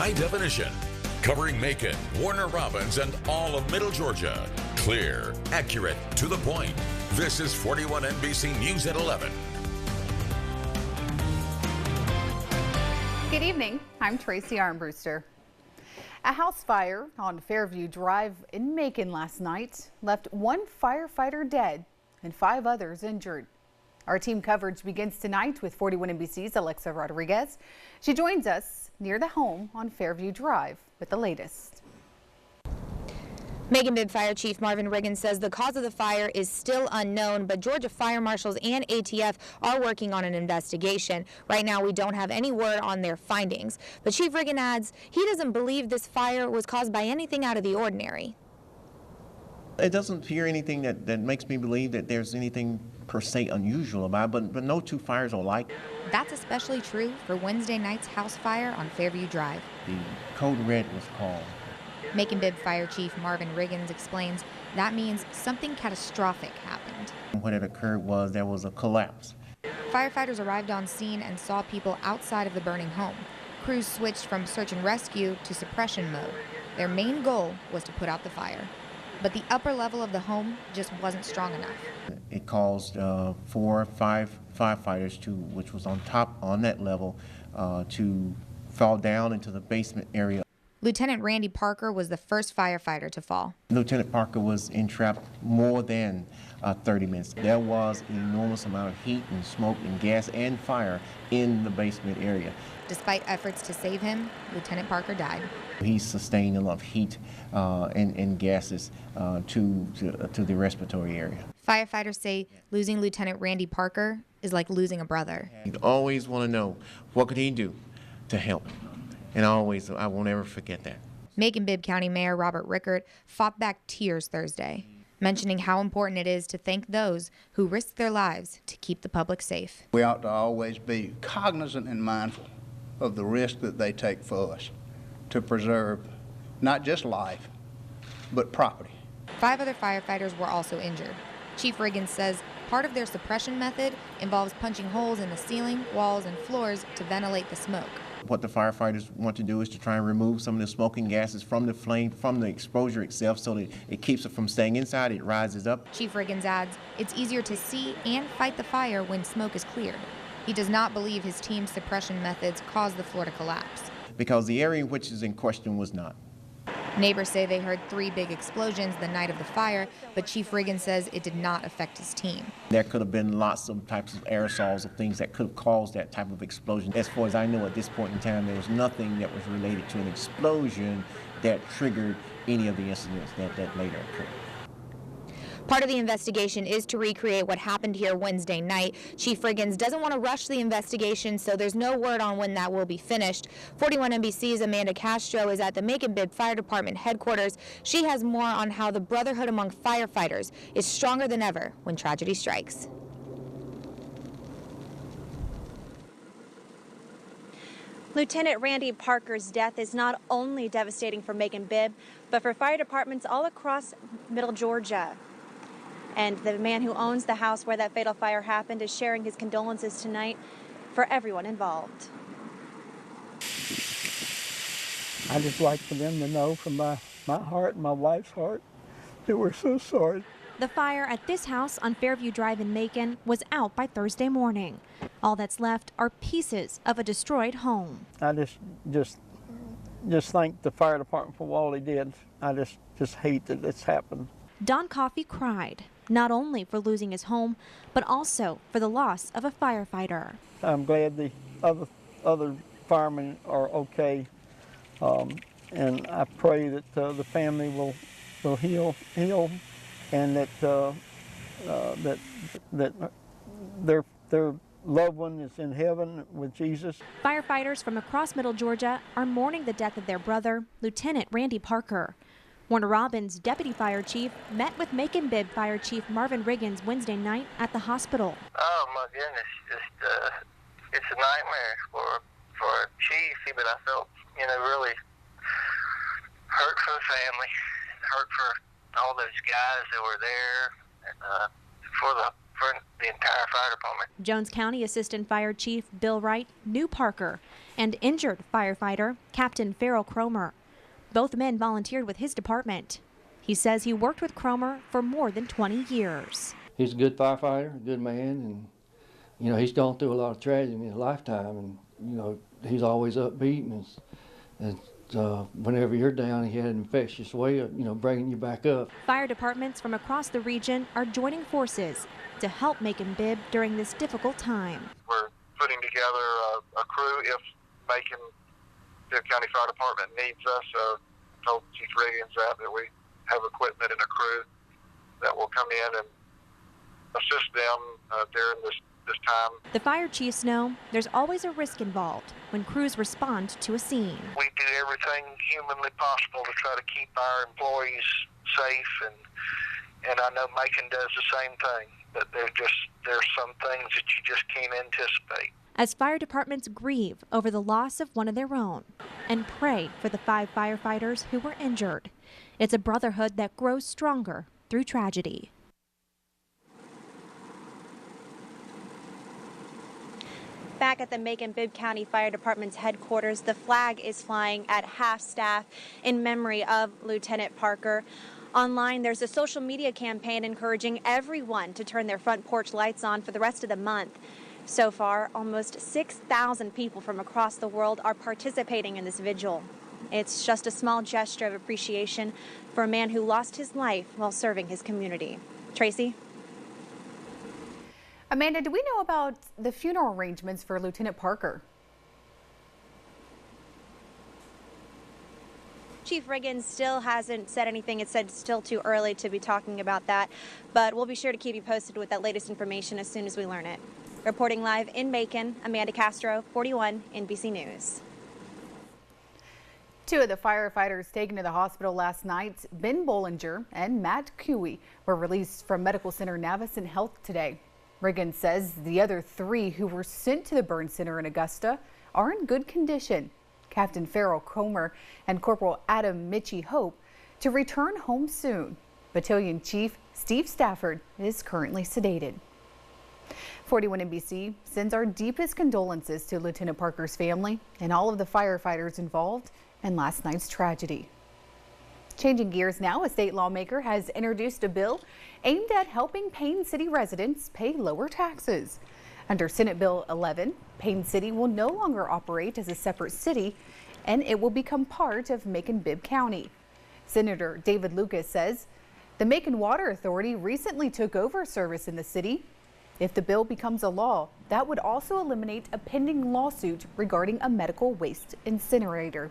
high definition, covering Macon, Warner Robins, and all of Middle Georgia. Clear, accurate, to the point. This is 41 NBC News at 11. Good evening. I'm Tracy Armbruster. A house fire on Fairview Drive in Macon last night left one firefighter dead and 5 others injured. Our team coverage begins tonight with 41 NBC's Alexa Rodriguez. She joins us near the home on Fairview Drive with the latest. Macon Fire Chief Marvin Riggins says the cause of the fire is still unknown, but Georgia fire marshals and ATF are working on an investigation. Right now, we don't have any word on their findings. But Chief Riggins adds he doesn't believe this fire was caused by anything out of the ordinary. It doesn't appear anything that makes me believe that there's anything per se unusual about it, but no two fires are alike. That's especially true for Wednesday night's house fire on Fairview Drive. The code red was called. Macon Fire Chief Marvin Riggins explains that means something catastrophic happened. What had occurred was there was a collapse. Firefighters arrived on scene and saw people outside of the burning home. Crews switched from search and rescue to suppression mode. Their main goal was to put out the fire. But the upper level of the home just wasn't strong enough. It caused 4 or 5 firefighters, which was on top on that level, to fall down into the basement area. Lieutenant Randy Parker was the first firefighter to fall. Lieutenant Parker was entrapped more than 30 minutes. There was an enormous amount of heat and smoke and gas and fire in the basement area. Despite efforts to save him, Lieutenant Parker died. He sustained a lot of heat and gases to the respiratory area. Firefighters say losing Lieutenant Randy Parker is like losing a brother. You always want to know what could he do to help. And I won't ever forget that. Macon-Bibb County Mayor Robert Rickert fought back tears Thursday, mentioning how important it is to thank those who risked their lives to keep the public safe. We ought to always be cognizant and mindful of the risk that they take for us to preserve not just life, but property. 5 other firefighters were also injured. Chief Riggins says part of their suppression method involves punching holes in the ceiling, walls, and floors to ventilate the smoke. What the firefighters want to do is to try and remove some of the smoking gases from the flame, from the exposure itself, so that it keeps it from staying inside, it rises up. Chief Riggins adds it's easier to see and fight the fire when smoke is cleared. He does not believe his team's suppression methods caused the floor to collapse. Because the area which is in question was not. Neighbors say they heard 3 big explosions the night of the fire, but Chief Riggins says it did not affect his team. There could have been lots of types of aerosols of things that could have caused that type of explosion. As far as I know at this point in time, there was nothing that was related to an explosion that triggered any of the incidents that later occurred. Part of the investigation is to recreate what happened here Wednesday night. Chief Riggins doesn't want to rush the investigation, so there's no word on when that will be finished. 41 NBC's Amanda Castro is at the Macon-Bibb Fire Department headquarters. She has more on how the brotherhood among firefighters is stronger than ever when tragedy strikes. Lieutenant Randy Parker's death is not only devastating for Macon-Bibb, but for fire departments all across Middle Georgia. And the man who owns the house where that fatal fire happened is sharing his condolences tonight for everyone involved. I just like for them to know from my heart and my wife's heart that we're so sorry. The fire at this house on Fairview Drive in Macon was out by Thursday morning. All that's left are pieces of a destroyed home. I just thank the fire department for all they did. I just hate that it's happened. Don Coffey cried, not only for losing his home, but also for the loss of a firefighter. I'm glad the other firemen are okay, and I pray that the family will heal, and that their loved one is in heaven with Jesus. Firefighters from across Middle Georgia are mourning the death of their brother, Lieutenant Randy Parker. Warner Robins Deputy Fire Chief met with Macon-Bibb Fire Chief Marvin Riggins Wednesday night at the hospital. Oh my goodness, it's a nightmare for a chief, but I felt, really hurt for the family, hurt for all those guys that were there, for the entire fire department. Jones County Assistant Fire Chief Bill Wright knew Parker and injured firefighter Captain Farrell Cromer. Both men volunteered with his department. He says he worked with Cromer for more than 20 years. He's a good firefighter, a good man, and he's gone through a lot of tragedy in his lifetime, and he's always upbeat, and whenever you're down, he had an infectious way of bringing you back up. Fire departments from across the region are joining forces to help Macon Bibb during this difficult time. We're putting together a crew if Macon Bibb County Fire Department needs us. Told Chief Riggins that we have equipment and a crew that will come in and assist them during this time. The fire chiefs know there's always a risk involved when crews respond to a scene. We do everything humanly possible to try to keep our employees safe, and I know Macon does the same thing, but there's some things that you just can't anticipate. As fire departments grieve over the loss of one of their own and pray for the 5 firefighters who were injured, it's a brotherhood that grows stronger through tragedy. Back at the Macon Bibb County Fire Department's headquarters, the flag is flying at half-staff in memory of Lieutenant Parker. Online, there's a social media campaign encouraging everyone to turn their front porch lights on for the rest of the month. So far, almost 6,000 people from across the world are participating in this vigil. It's just a small gesture of appreciation for a man who lost his life while serving his community. Tracy? Amanda, do we know about the funeral arrangements for Lieutenant Parker? Chief Riggins still hasn't said anything. It said it's still too early to be talking about that, but we'll be sure to keep you posted with that latest information as soon as we learn it. Reporting live in Macon, Amanda Castro, 41 NBC News. 2 of the firefighters taken to the hospital last night, Ben Bollinger and Matt Cooey, were released from Medical Center Navicent Health today. Riggins says the other 3 who were sent to the burn center in Augusta are in good condition. Captain Farrell Cromer and Corporal Adam Mitchie hope to return home soon. Battalion Chief Steve Stafford is currently sedated. 41 NBC sends our deepest condolences to Lieutenant Parker's family and all of the firefighters involved in last night's tragedy. Changing gears now, a state lawmaker has introduced a bill aimed at helping Payne City residents pay lower taxes. Under Senate Bill 11, Payne City will no longer operate as a separate city, and it will become part of Macon Bibb County. Senator David Lucas says the Macon Water Authority recently took over service in the city. If the bill becomes a law, that would also eliminate a pending lawsuit regarding a medical waste incinerator.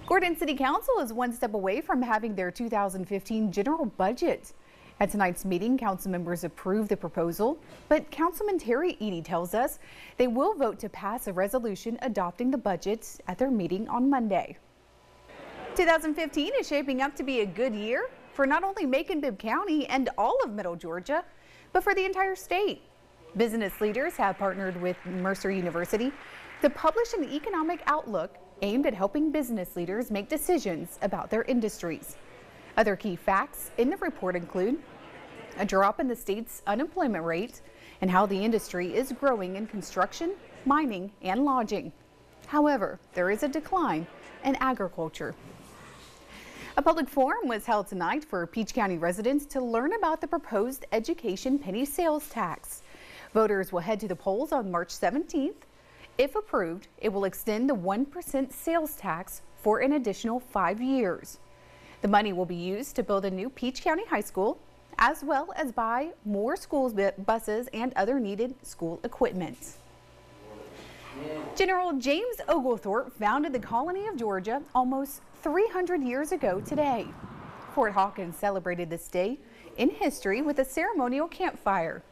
Gordon City Council is one step away from having their 2015 general budget. At tonight's meeting, council members approved the proposal, but Councilman Terry Eady tells us they will vote to pass a resolution adopting the budget at their meeting on Monday. 2015 is shaping up to be a good year for not only Macon Bibb County and all of Middle Georgia, but for the entire state. Business leaders have partnered with Mercer University to publish an economic outlook aimed at helping business leaders make decisions about their industries. Other key facts in the report include a drop in the state's unemployment rate and how the industry is growing in construction, mining, and lodging. However, there is a decline in agriculture. A public forum was held tonight for Peach County residents to learn about the proposed education penny sales tax. Voters will head to the polls on March 17th. If approved, it will extend the 1% sales tax for an additional 5 years. The money will be used to build a new Peach County High School, as well as buy more school buses and other needed school equipment. General James Oglethorpe founded the colony of Georgia almost 300 years ago today. Fort Hawkins celebrated this day in history with a ceremonial campfire.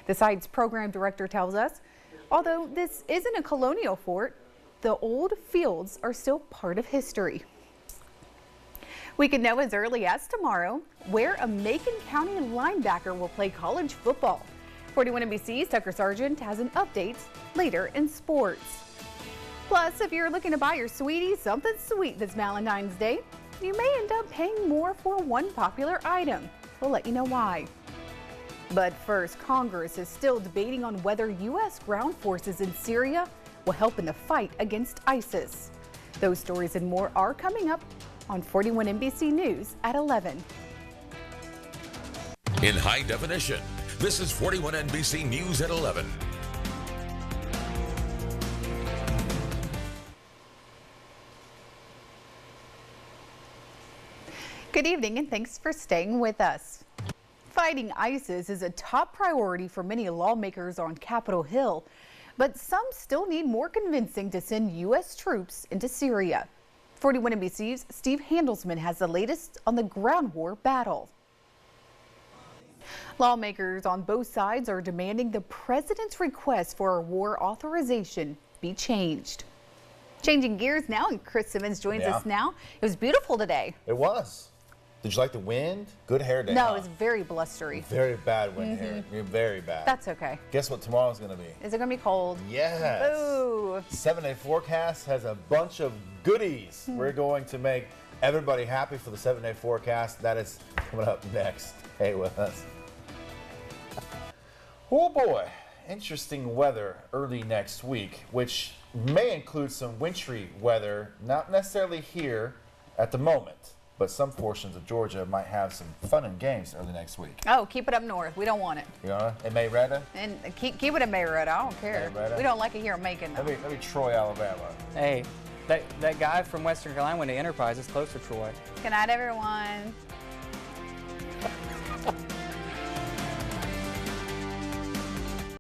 The site's program director tells us, although this isn't a colonial fort, the old fields are still part of history. We can know as early as tomorrow where a Macon County linebacker will play college football. 41 NBC's Tucker Sargent has an update later in sports. Plus, if you're looking to buy your sweetie something sweet this Valentine's Day, you may end up paying more for one popular item. We'll let you know why. But first, Congress is still debating on whether U.S. ground forces in Syria will help in the fight against ISIS. Those stories and more are coming up on 41 NBC News at 11. In high definition, this is 41 NBC News at 11. Good evening and thanks for staying with us. Fighting ISIS is a top priority for many lawmakers on Capitol Hill, but some still need more convincing to send U.S. troops into Syria. 41 NBC's Steve Handelsman has the latest on the ground war battle. Lawmakers on both sides are demanding the president's request for a war authorization be changed. Changing gears now, and Chris Simmons joins us now. It was beautiful today. It was. Did you like the wind? Good hair day. No, it was very blustery. Very bad wind here. Very bad. That's okay. Guess what tomorrow's going to be? Is it going to be cold? Yes. Ooh. 7-day forecast has a bunch of goodies. We're going to make everybody happy for the 7-day forecast. That is coming up next. Stay with us. Oh boy, interesting weather early next week, which may include some wintry weather, not necessarily here at the moment. But some portions of Georgia might have some fun and games early next week. Oh, keep it up north. We don't want it. You know, in Marietta? And keep it in Marietta. I don't care. Marietta? We don't like it here in Macon, though. Maybe Troy, Alabama. Hey, that guy from Western Carolina went to Enterprise. It's close to Troy. Good night, everyone.